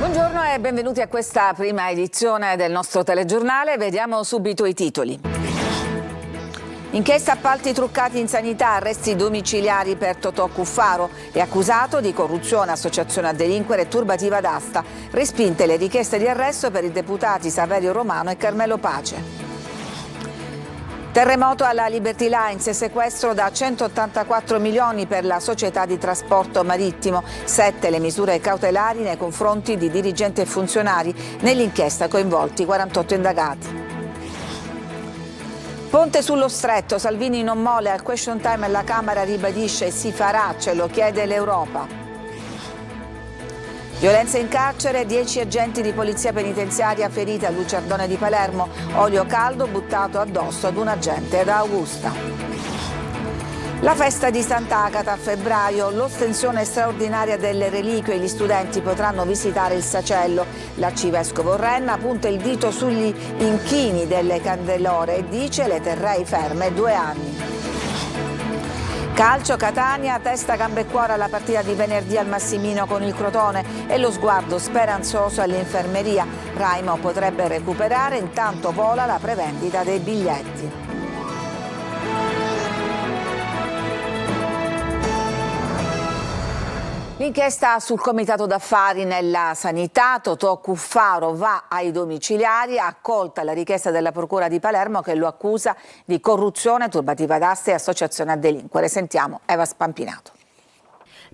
Buongiorno e benvenuti a questa prima edizione del nostro telegiornale. Vediamo subito i titoli. Inchiesta appalti truccati in sanità, arresti domiciliari per Totò Cuffaro, è accusato di corruzione, associazione a delinquere e turbativa d'asta. Respinte le richieste di arresto per i deputati Saverio Romano e Carmelo Pace. Terremoto alla Liberty Lines, sequestro da 184 milioni per la società di trasporto marittimo, 7 le misure cautelari nei confronti di dirigenti e funzionari, nell'inchiesta coinvolti 48 indagati. Ponte sullo Stretto, Salvini non molle al question time alla Camera, ribadisce si farà, ce lo chiede l'Europa. Violenza in carcere, 10 agenti di polizia penitenziaria feriti a Lucerdone di Palermo, olio caldo buttato addosso ad un agente ad Augusta. La festa di Sant'Agata a febbraio, l'ostensione straordinaria delle reliquie, gli studenti potranno visitare il sacello. L'arcivescovo Renna punta il dito sugli inchini delle candelore e dice le terrei ferme 2 anni. Calcio, Catania, testa, gambe e cuore alla partita di venerdì al Massimino con il Crotone e lo sguardo speranzoso all'infermeria. Raimo potrebbe recuperare, intanto vola la prevendita dei biglietti. L'inchiesta sul comitato d'affari nella sanità, Totò Cuffaro va ai domiciliari, ha accolta la richiesta della Procura di Palermo che lo accusa di corruzione, turbativa d'asta e associazione a delinquere. Sentiamo Eva Spampinato.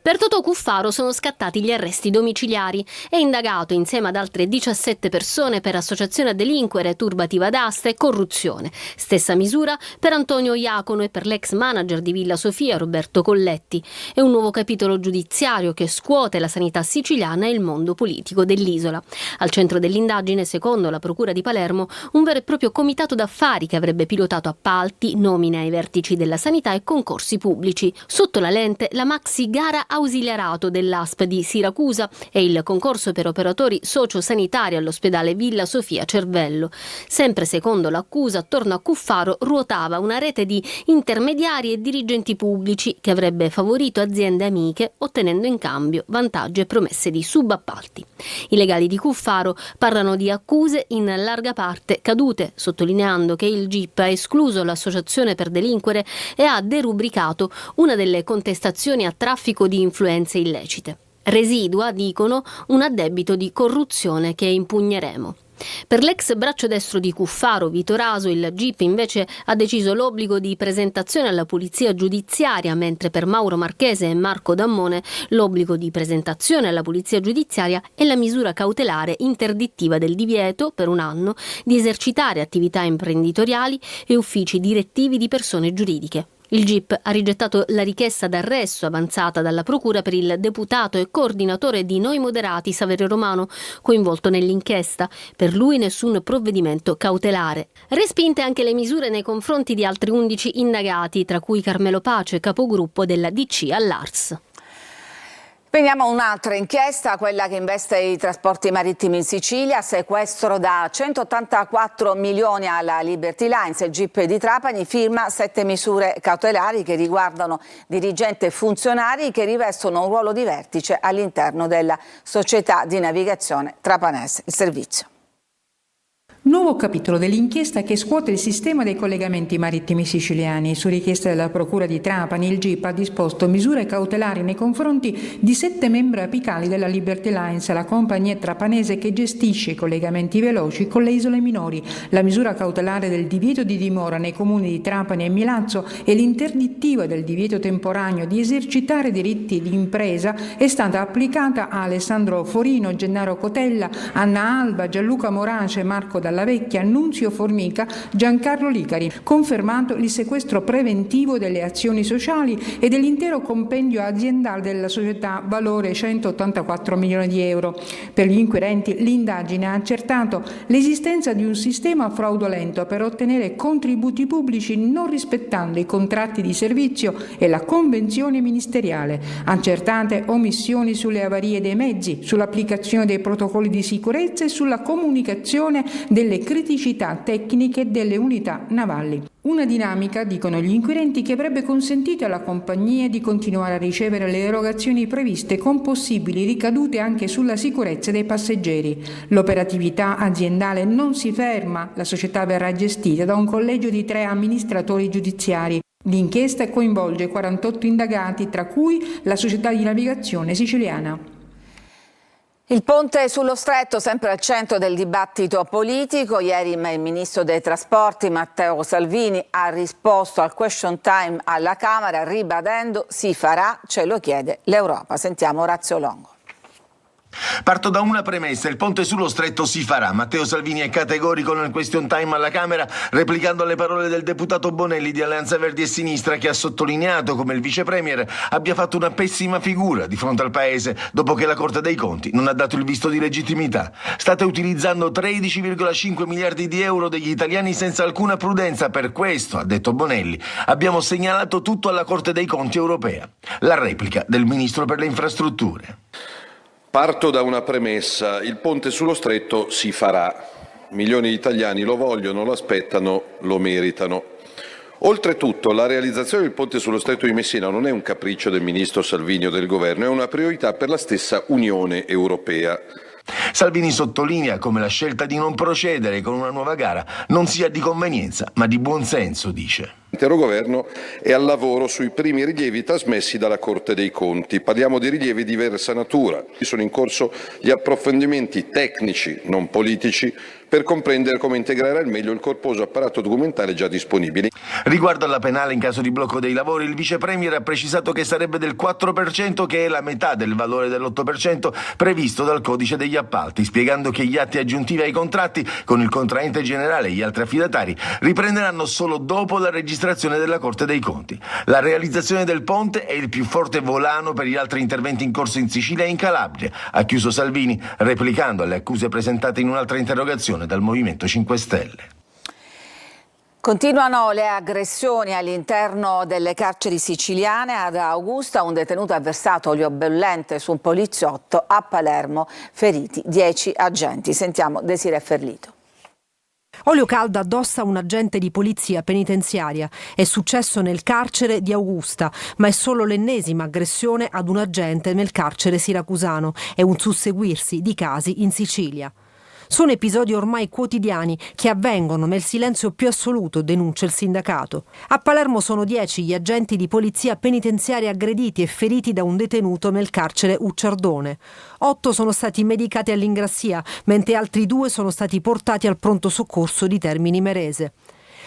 Per Totò Cuffaro sono scattati gli arresti domiciliari. È indagato insieme ad altre 17 persone per associazione a delinquere, turbativa d'asta e corruzione. Stessa misura per Antonio Iacono e per l'ex manager di Villa Sofia Roberto Colletti. È un nuovo capitolo giudiziario che scuote la sanità siciliana e il mondo politico dell'isola. Al centro dell'indagine, secondo la Procura di Palermo, un vero e proprio comitato d'affari che avrebbe pilotato appalti, nomine ai vertici della sanità e concorsi pubblici. Sotto la lente la maxi gara ausiliarato dell'ASP di Siracusa e il concorso per operatori sociosanitari all'ospedale Villa Sofia Cervello. Sempre secondo l'accusa, attorno a Cuffaro ruotava una rete di intermediari e dirigenti pubblici che avrebbe favorito aziende amiche ottenendo in cambio vantaggi e promesse di subappalti. I legali di Cuffaro parlano di accuse in larga parte cadute, sottolineando che il GIP ha escluso l'associazione per delinquere e ha derubricato una delle contestazioni a traffico di influenze illecite. Residua, dicono, un addebito di corruzione che impugneremo. Per l'ex braccio destro di Cuffaro, Vito Raso, il GIP invece ha deciso l'obbligo di presentazione alla polizia giudiziaria, mentre per Mauro Marchese e Marco Dammone l'obbligo di presentazione alla polizia giudiziaria è la misura cautelare interdittiva del divieto, per 1 anno, di esercitare attività imprenditoriali e uffici direttivi di persone giuridiche. Il GIP ha rigettato la richiesta d'arresto avanzata dalla Procura per il deputato e coordinatore di Noi Moderati Saverio Romano, coinvolto nell'inchiesta. Per lui nessun provvedimento cautelare. Respinte anche le misure nei confronti di altri 11 indagati, tra cui Carmelo Pace, capogruppo della DC all'Ars. Veniamo a un'altra inchiesta, quella che investe i trasporti marittimi in Sicilia, sequestro da 184 milioni alla Liberty Lines. Il GIP di Trapani firma 7 misure cautelari che riguardano dirigenti e funzionari che rivestono un ruolo di vertice all'interno della società di navigazione trapanese. Il servizio. Nuovo capitolo dell'inchiesta che scuote il sistema dei collegamenti marittimi siciliani. Su richiesta della Procura di Trapani, il GIP ha disposto misure cautelari nei confronti di 7 membri apicali della Liberty Lines, la compagnia trapanese che gestisce i collegamenti veloci con le isole minori. La misura cautelare del divieto di dimora nei comuni di Trapani e Milazzo e l'interdittiva del divieto temporaneo di esercitare diritti di impresa è stata applicata a Alessandro Forino, Gennaro Cotella, Anna Alba, Gianluca Morace, Marco Dalla Vecchia, Annunzio Formica, Giancarlo Licari. Confermato il sequestro preventivo delle azioni sociali e dell'intero compendio aziendale della società, valore 184 milioni di euro. Per gli inquirenti l'indagine ha accertato l'esistenza di un sistema fraudolento per ottenere contributi pubblici non rispettando i contratti di servizio e la convenzione ministeriale. Accertate omissioni sulle avarie dei mezzi, sull'applicazione dei protocolli di sicurezza e sulla comunicazione delle delle criticità tecniche delle unità navali. Una dinamica, dicono gli inquirenti, che avrebbe consentito alla compagnia di continuare a ricevere le erogazioni previste con possibili ricadute anche sulla sicurezza dei passeggeri. L'operatività aziendale non si ferma, la società verrà gestita da un collegio di 3 amministratori giudiziari. L'inchiesta coinvolge 48 indagati, tra cui la società di navigazione siciliana. Il ponte sullo Stretto, sempre al centro del dibattito politico. Ieri il ministro dei Trasporti Matteo Salvini ha risposto al question time alla Camera ribadendo si farà, ce lo chiede l'Europa. Sentiamo Orazio Longo. Parto da una premessa: il ponte sullo Stretto si farà. Matteo Salvini è categorico nel question time alla Camera, replicando le parole del deputato Bonelli di Alleanza Verdi e Sinistra, che ha sottolineato come il vice premier abbia fatto una pessima figura di fronte al paese dopo che la Corte dei Conti non ha dato il visto di legittimità. State utilizzando 13,5 miliardi di euro degli italiani senza alcuna prudenza. Per questo, ha detto Bonelli, abbiamo segnalato tutto alla Corte dei Conti europea. La replica del ministro per le infrastrutture. Parto da una premessa: il ponte sullo Stretto si farà. Milioni di italiani lo vogliono, lo aspettano, lo meritano. Oltretutto, la realizzazione del ponte sullo Stretto di Messina non è un capriccio del ministro Salvini o del governo, è una priorità per la stessa Unione Europea. Salvini sottolinea come la scelta di non procedere con una nuova gara non sia di convenienza, ma di buon senso, dice. L'intero governo è al lavoro sui primi rilievi trasmessi dalla Corte dei Conti. Parliamo di rilievi di diversa natura. Sono in corso gli approfondimenti tecnici, non politici, per comprendere come integrare al meglio il corposo apparato documentale già disponibile. Riguardo alla penale in caso di blocco dei lavori, il vice premier ha precisato che sarebbe del 4%, che è la metà del valore dell'8% previsto dal codice degli appalti, spiegando che gli atti aggiuntivi ai contratti con il contraente generale e gli altri affidatari riprenderanno solo dopo la registrazione della Corte dei Conti. La realizzazione del ponte è il più forte volano per gli altri interventi in corso in Sicilia e in Calabria, ha chiuso Salvini, replicando alle accuse presentate in un'altra interrogazione dal Movimento 5 Stelle. Continuano le aggressioni all'interno delle carceri siciliane. Ad Augusta un detenuto ha versato olio bollente su un poliziotto. A Palermo feriti 10 agenti. Sentiamo Desiree Ferlito. Olio caldo addosso a un agente di polizia penitenziaria. È successo nel carcere di Augusta, ma è solo l'ennesima aggressione ad un agente nel carcere siracusano. È un susseguirsi di casi in Sicilia. Sono episodi ormai quotidiani che avvengono nel silenzio più assoluto, denuncia il sindacato. A Palermo sono 10 gli agenti di polizia penitenziaria aggrediti e feriti da un detenuto nel carcere Ucciardone. 8 sono stati medicati all'Ingrassia, mentre altri 2 sono stati portati al pronto soccorso di Termini Imerese.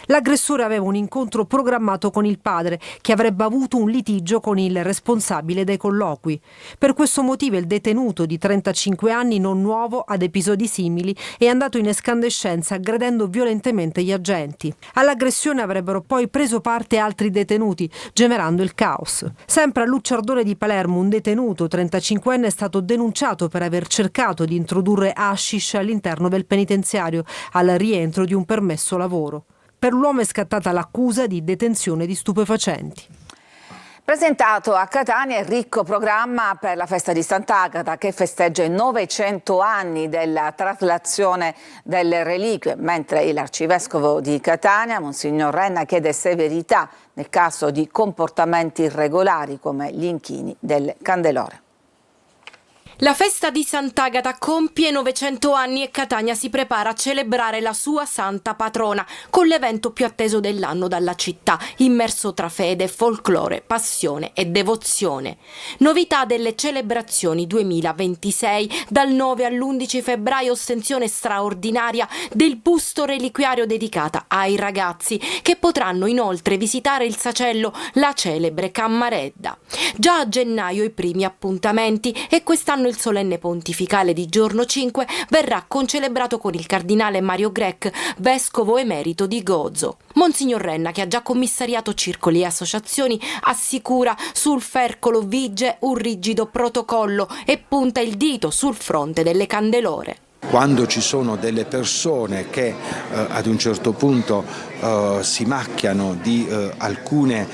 L'aggressore aveva un incontro programmato con il padre, che avrebbe avuto un litigio con il responsabile dei colloqui. Per questo motivo il detenuto di 35 anni, non nuovo ad episodi simili, è andato in escandescenza aggredendo violentemente gli agenti. All'aggressione avrebbero poi preso parte altri detenuti, generando il caos. Sempre a Lucciardone di Palermo un detenuto 35enne è stato denunciato per aver cercato di introdurre hashish all'interno del penitenziario al rientro di un permesso lavoro. Per l'uomo è scattata l'accusa di detenzione di stupefacenti. Presentato a Catania il ricco programma per la festa di Sant'Agata, che festeggia i 900 anni della traslazione delle reliquie, mentre l'arcivescovo di Catania, Monsignor Renna, chiede severità nel caso di comportamenti irregolari come gli inchini delle candelore. La festa di Sant'Agata compie 900 anni e Catania si prepara a celebrare la sua santa patrona con l'evento più atteso dell'anno dalla città, immerso tra fede, folklore, passione e devozione. Novità delle celebrazioni 2026, dal 9 all'11 febbraio ostensione straordinaria del busto reliquiario dedicata ai ragazzi, che potranno inoltre visitare il sacello, la celebre Cammaredda. Già a gennaio i primi appuntamenti, e quest'anno il solenne pontificale di giorno 5 verrà concelebrato con il cardinale Mario Grech, vescovo emerito di Gozo. Monsignor Renna, che ha già commissariato circoli e associazioni, assicura sul Fercolo vige un rigido protocollo e punta il dito sul fronte delle candelore. Quando ci sono delle persone che ad un certo punto si macchiano di alcuni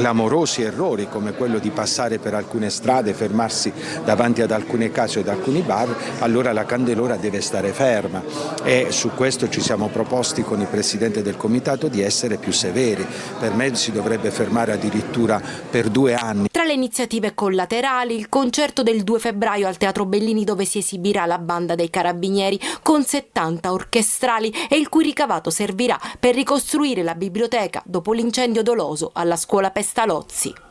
clamorosi errori come quello di passare per alcune strade, fermarsi davanti ad alcune case o ad alcuni bar, allora la Candelora deve stare ferma, e su questo ci siamo proposti con il Presidente del Comitato di essere più severi. Per me si dovrebbe fermare addirittura per 2 anni. Tra le iniziative collaterali, il concerto del 2 febbraio al Teatro Bellini, dove si esibirà la banda dei Carabinieri con 70 orchestrali e il cui ricavato servirà per ricostruire la biblioteca dopo l'incendio doloso alla scuola Pestalozzi.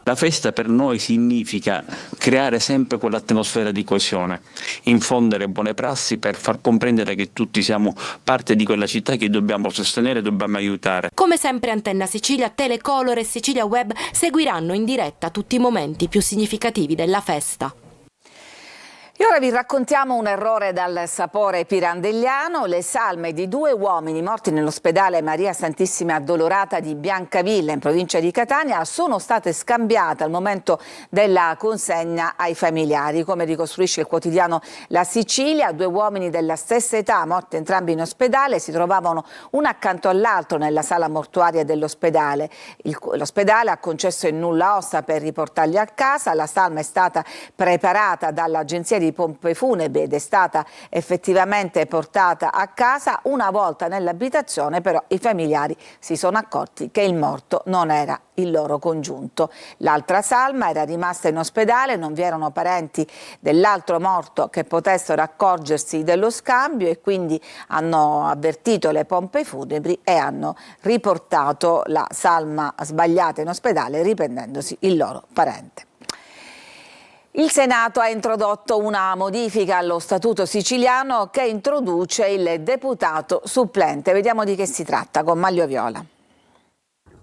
La festa per noi significa creare sempre quell'atmosfera di coesione, infondere buone prassi per far comprendere che tutti siamo parte di quella città che dobbiamo sostenere e dobbiamo aiutare. Come sempre Antenna Sicilia, Telecolor e Sicilia Web seguiranno in diretta tutti i momenti più significativi della festa. E ora vi raccontiamo un errore dal sapore pirandelliano. Le salme di 2 uomini morti nell'ospedale Maria Santissima Addolorata di Biancavilla in provincia di Catania sono state scambiate al momento della consegna ai familiari. Come ricostruisce il quotidiano La Sicilia, 2 uomini della stessa età, morti entrambi in ospedale, si trovavano uno accanto all'altro nella sala mortuaria dell'ospedale. L'ospedale ha concesso il nulla osta per riportarli a casa. La salma è stata preparata dall'agenzia di pompe funebri ed è stata effettivamente portata a casa. Una volta nell'abitazione però i familiari si sono accorti che il morto non era il loro congiunto. L'altra salma era rimasta in ospedale, non vi erano parenti dell'altro morto che potessero accorgersi dello scambio e quindi hanno avvertito le pompe funebri e hanno riportato la salma sbagliata in ospedale riprendendosi il loro parente. Il Senato ha introdotto una modifica allo Statuto siciliano che introduce il deputato supplente. Vediamo di che si tratta con Maglio Viola.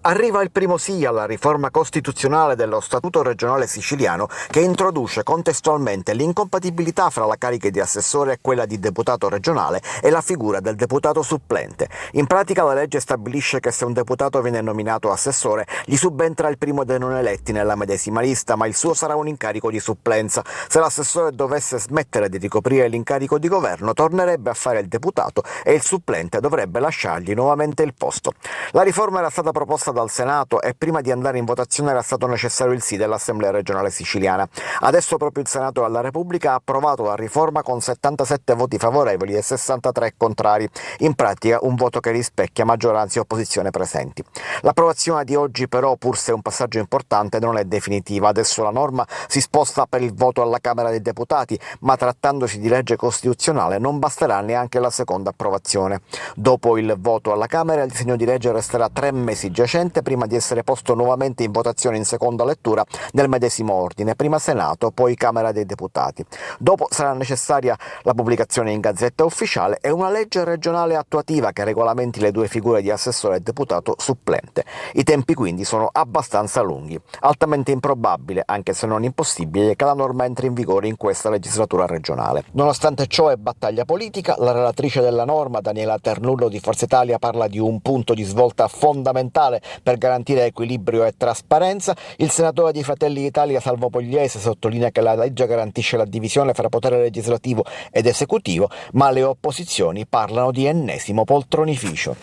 Arriva il primo sì alla riforma costituzionale dello Statuto regionale siciliano che introduce contestualmente l'incompatibilità fra la carica di assessore e quella di deputato regionale e la figura del deputato supplente. In pratica la legge stabilisce che se un deputato viene nominato assessore gli subentra il primo dei non eletti nella medesima lista, ma il suo sarà un incarico di supplenza. Se l'assessore dovesse smettere di ricoprire l'incarico di governo tornerebbe a fare il deputato e il supplente dovrebbe lasciargli nuovamente il posto. La riforma era stata proposta dal Senato e prima di andare in votazione era stato necessario il sì dell'Assemblea regionale siciliana. Adesso proprio il Senato della Repubblica ha approvato la riforma con 77 voti favorevoli e 63 contrari. In pratica un voto che rispecchia maggioranza e opposizione presenti. L'approvazione di oggi però, pur se è un passaggio importante, non è definitiva. Adesso la norma si sposta per il voto alla Camera dei Deputati, ma trattandosi di legge costituzionale non basterà neanche la seconda approvazione. Dopo il voto alla Camera il disegno di legge resterà 3 mesi giacente prima di essere posto nuovamente in votazione in seconda lettura nel medesimo ordine, prima Senato, poi Camera dei Deputati. Dopo sarà necessaria la pubblicazione in Gazzetta Ufficiale e una legge regionale attuativa che regolamenti le 2 figure di assessore e deputato supplente. I tempi quindi sono abbastanza lunghi. Altamente improbabile, anche se non impossibile, che la norma entri in vigore in questa legislatura regionale. Nonostante ciò è battaglia politica. La relatrice della norma, Daniela Ternullo di Forza Italia, parla di un punto di svolta fondamentale per garantire equilibrio e trasparenza. Il senatore di Fratelli d'Italia Salvo Pogliese sottolinea che la legge garantisce la divisione fra potere legislativo ed esecutivo, ma le opposizioni parlano di ennesimo poltronificio.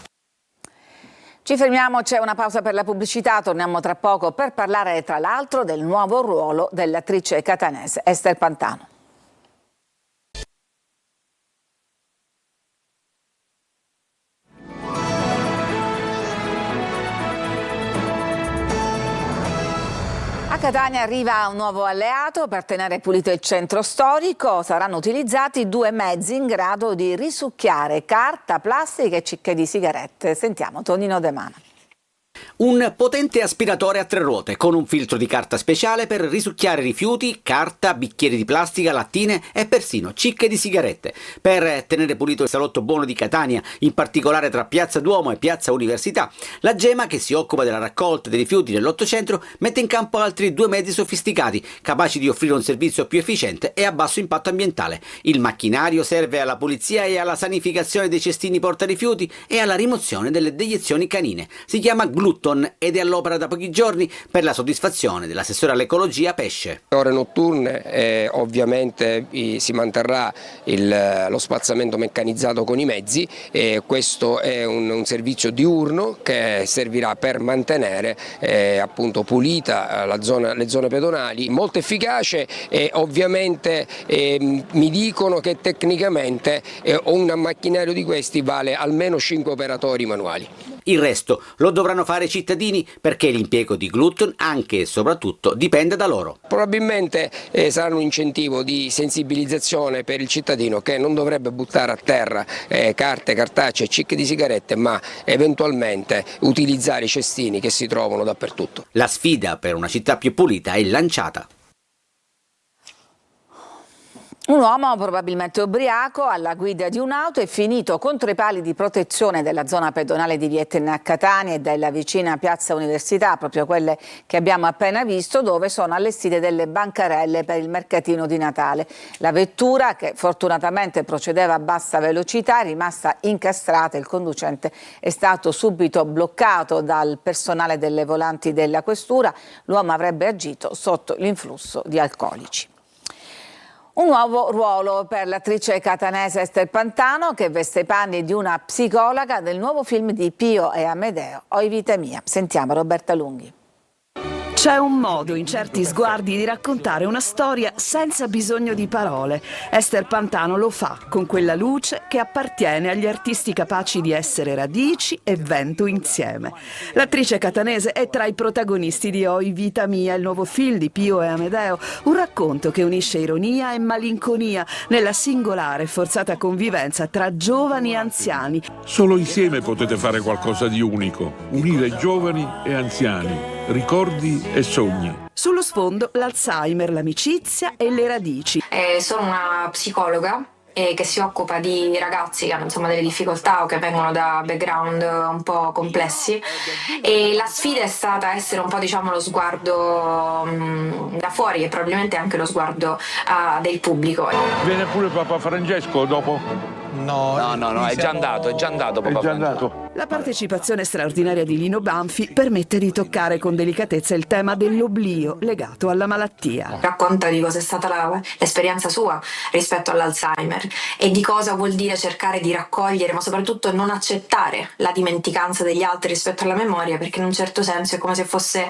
Ci fermiamo, c'è una pausa per la pubblicità, torniamo tra poco per parlare tra l'altro del nuovo ruolo dell'attrice catanese Ester Pantano. A Catania arriva un nuovo alleato per tenere pulito il centro storico. Saranno utilizzati 2 mezzi in grado di risucchiare carta, plastica e cicche di sigarette. Sentiamo Tonino De Mana. Un potente aspiratore a 3 ruote con un filtro di carta speciale per risucchiare rifiuti, carta, bicchieri di plastica, lattine e persino cicche di sigarette. Per tenere pulito il salotto buono di Catania, in particolare tra Piazza Duomo e Piazza Università, la Gema, che si occupa della raccolta dei rifiuti nell'Ottocentro, mette in campo altri 2 mezzi sofisticati, capaci di offrire un servizio più efficiente e a basso impatto ambientale. Il macchinario serve alla pulizia e alla sanificazione dei cestini portarifiuti e alla rimozione delle deiezioni canine. Si chiama Glut Glutton ed è all'opera da pochi giorni per la soddisfazione dell'assessore all'ecologia Pesce. Ore notturne ovviamente si manterrà lo spazzamento meccanizzato con i mezzi, questo è un servizio diurno che servirà per mantenere appunto pulita le zone pedonali, molto efficace e ovviamente mi dicono che tecnicamente un macchinario di questi vale almeno 5 operatori manuali. Il resto lo dovranno fare i cittadini perché l'impiego di Glutton anche e soprattutto dipende da loro. Probabilmente sarà un incentivo di sensibilizzazione per il cittadino che non dovrebbe buttare a terra carte, cartacee e cicche di sigarette, ma eventualmente utilizzare i cestini che si trovano dappertutto. La sfida per una città più pulita è lanciata. Un uomo probabilmente ubriaco alla guida di un'auto è finito contro i pali di protezione della zona pedonale di Vietten a Catania e della vicina Piazza Università, proprio quelle che abbiamo appena visto, dove sono allestite delle bancarelle per il mercatino di Natale. La vettura, che fortunatamente procedeva a bassa velocità, è rimasta incastrata. Il conducente è stato subito bloccato dal personale delle volanti della questura. L'uomo avrebbe agito sotto l'influsso di alcolici. Un nuovo ruolo per l'attrice catanese Ester Pantano, che veste i panni di una psicologa del nuovo film di Pio e Amedeo, Oi vita mia. Sentiamo Roberta Lunghi. C'è un modo in certi sguardi di raccontare una storia senza bisogno di parole. Ester Pantano lo fa con quella luce che appartiene agli artisti capaci di essere radici e vento insieme. L'attrice catanese è tra i protagonisti di Oi vita mia, il nuovo film di Pio e Amedeo, un racconto che unisce ironia e malinconia nella singolare e forzata convivenza tra giovani e anziani. Solo insieme potete fare qualcosa di unico, unire giovani e anziani, ricordi e sogni. Sullo sfondo l'Alzheimer, l'amicizia e le radici. Sono una psicologa che si occupa di ragazzi che hanno delle difficoltà o che vengono da background un po' complessi, e la sfida è stata essere un po' lo sguardo da fuori e probabilmente anche lo sguardo del pubblico. Viene pure Papa Francesco dopo? No, è già andato Papa Francesco. La partecipazione straordinaria di Lino Banfi permette di toccare con delicatezza il tema dell'oblio legato alla malattia. Racconta di cosa è stata l'esperienza sua rispetto all'Alzheimer e di cosa vuol dire cercare di raccogliere, ma soprattutto non accettare la dimenticanza degli altri rispetto alla memoria, perché in un certo senso è come se fosse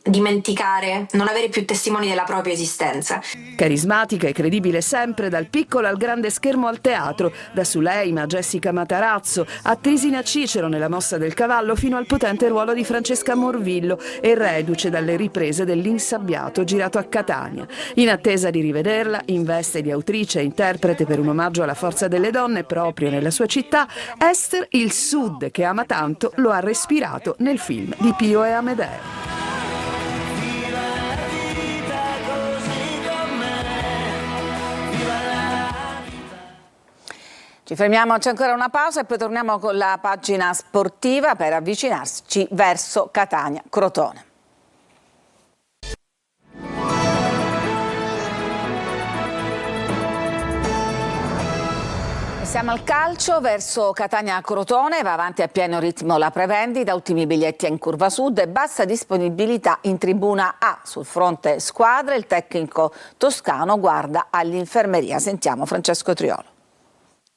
dimenticare, non avere più testimoni della propria esistenza. Carismatica e credibile sempre, dal piccolo al grande schermo al teatro, da Suleima a Jessica Matarazzo, a Trisina Cicero nella Mossa del Cavallo, fino al potente ruolo di Francesca Morvillo, e reduce dalle riprese dell'Insabbiato girato a Catania. In attesa di rivederla, in veste di autrice e interprete per un omaggio alla forza delle donne proprio nella sua città, Ester il Sud che ama tanto lo ha respirato nel film di Pio e Amedeo. Ci fermiamo, c'è ancora una pausa e poi torniamo con la pagina sportiva per avvicinarci verso Catania-Crotone. Siamo al calcio, verso Catania-Crotone, va avanti a pieno ritmo la prevendita, ultimi biglietti in curva sud e bassa disponibilità in tribuna A. Sul fronte squadre il tecnico toscano guarda all'infermeria. Sentiamo Francesco Triolo.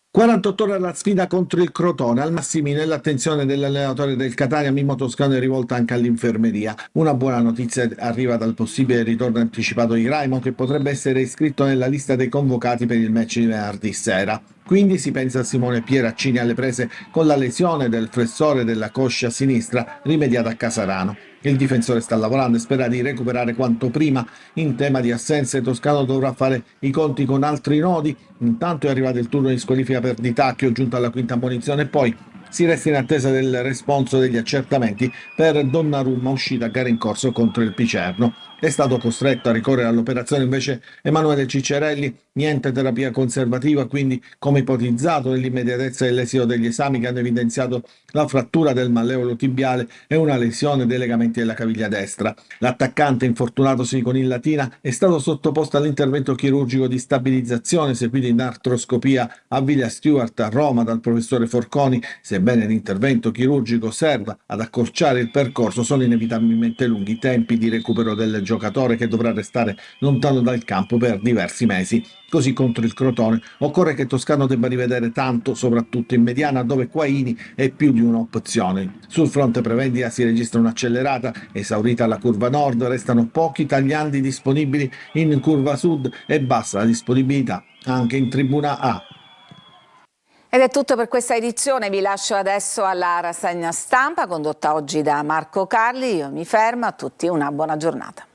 48 ore alla sfida contro il Crotone, al Massimino, e l'attenzione dell'allenatore del Catania Mimmo Toscano è rivolta anche all'infermeria. Una buona notizia arriva dal possibile ritorno anticipato di Raimo, che potrebbe essere iscritto nella lista dei convocati per il match di venerdì sera. Quindi si pensa a Simone Pieraccini alle prese con la lesione del flessore della coscia sinistra rimediata a Casarano. Il difensore sta lavorando e spera di recuperare quanto prima. In tema di assenze, Toscano dovrà fare i conti con altri nodi. Intanto è arrivato il turno di squalifica per Di Tacchio, giunto alla quinta ammonizione, e poi si resta in attesa del responso degli accertamenti per Donnarumma, uscita a gara in corso contro il Picerno. è stato costretto a ricorrere all'operazione invece Emanuele Ciccerelli. Niente terapia conservativa, quindi, come ipotizzato nell'immediatezza dell'esito degli esami che hanno evidenziato la frattura del malleolo tibiale e una lesione dei legamenti della caviglia destra. L'attaccante, infortunatosi con il Latina, è stato sottoposto all'intervento chirurgico di stabilizzazione eseguito in artroscopia a Villa Stuart a Roma dal professore Forconi. Sebbene l'intervento chirurgico serva ad accorciare il percorso, sono inevitabilmente lunghi i tempi di recupero del giocatore, che dovrà restare lontano dal campo per diversi mesi. Così contro il Crotone occorre che Toscano debba rivedere tanto, soprattutto in mediana, dove Quaini è più di un'opzione. Sul fronte prevendita si registra un'accelerata, esaurita la curva nord, restano pochi tagliandi disponibili in curva sud e bassa la disponibilità anche in tribuna A. Ed è tutto per questa edizione, vi lascio adesso alla rassegna stampa condotta oggi da Marco Carli. Io mi fermo, a tutti una buona giornata.